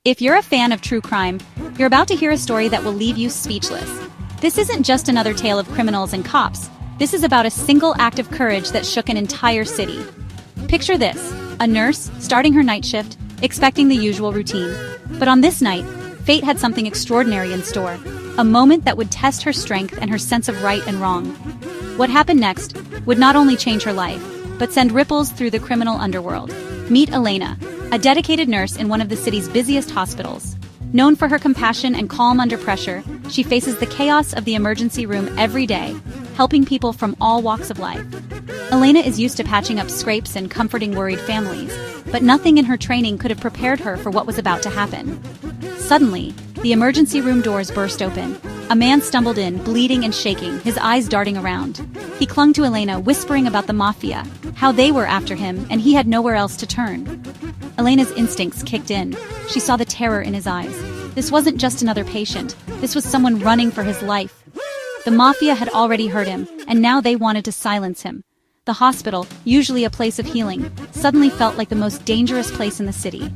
If you're a fan of true crime, you're about to hear a story that will leave you speechless. This isn't just another tale of criminals and cops. This is about a single act of courage that shook an entire city. Picture this, a nurse starting her night shift, expecting the usual routine. But on this night, fate had something extraordinary in store, a moment that would test her strength and her sense of right and wrong. What happened next would not only change her life, but send ripples through the criminal underworld. Meet Elena, a dedicated nurse in one of the city's busiest hospitals. Known for her compassion and calm under pressure, she faces the chaos of the emergency room every day, helping people from all walks of life. Elena is used to patching up scrapes and comforting worried families, but nothing in her training could have prepared her for what was about to happen. Suddenly, the emergency room doors burst open. A man stumbled in, bleeding and shaking, his eyes darting around. He clung to Elena, whispering about the Mafia, how they were after him, and he had nowhere else to turn. Elena's instincts kicked in. She saw the terror in his eyes. This wasn't just another patient. This was someone running for his life. The Mafia had already heard him, and now they wanted to silence him. The hospital, usually a place of healing, suddenly felt like the most dangerous place in the city.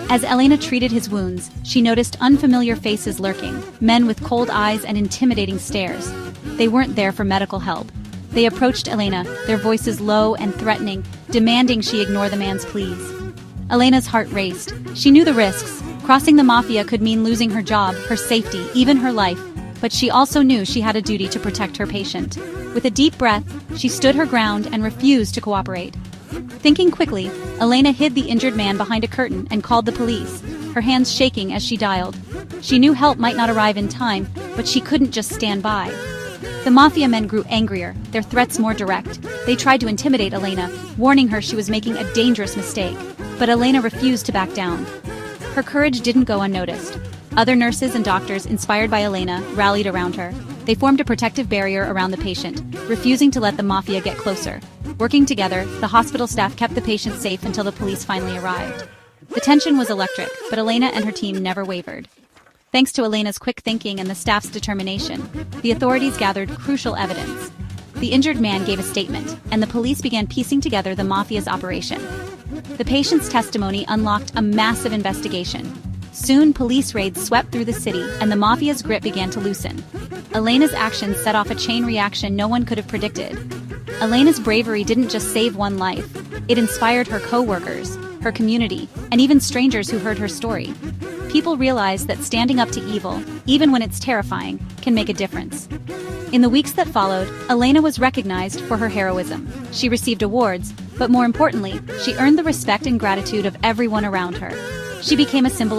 As Elena treated his wounds, she noticed unfamiliar faces lurking, men with cold eyes and intimidating stares. They weren't there for medical help. They approached Elena, their voices low and threatening, demanding she ignore the man's pleas. Elena's heart raced. She knew the risks. Crossing the Mafia could mean losing her job, her safety, even her life. But she also knew she had a duty to protect her patient. With a deep breath, she stood her ground and refused to cooperate. Thinking quickly, Elena hid the injured man behind a curtain and called the police, her hands shaking as she dialed. She knew help might not arrive in time, but she couldn't just stand by. The Mafia men grew angrier, their threats more direct. They tried to intimidate Elena, warning her she was making a dangerous mistake. But Elena refused to back down. Her courage didn't go unnoticed. Other nurses and doctors, inspired by Elena, rallied around her. They formed a protective barrier around the patient, refusing to let the Mafia get closer. Working together, the hospital staff kept the patient safe until the police finally arrived. The tension was electric, but Elena and her team never wavered. Thanks to Elena's quick thinking and the staff's determination, the authorities gathered crucial evidence. The injured man gave a statement, and the police began piecing together the Mafia's operation. The patient's testimony unlocked a massive investigation. Soon, police raids swept through the city, and the Mafia's grip began to loosen. Elena's actions set off a chain reaction no one could have predicted. Elena's bravery didn't just save one life. It inspired her co-workers, her community, and even strangers who heard her story. People realized that standing up to evil, even when it's terrifying, can make a difference. In the weeks that followed, Elena was recognized for her heroism. She received awards, but more importantly, she earned the respect and gratitude of everyone around her. She became a symbol of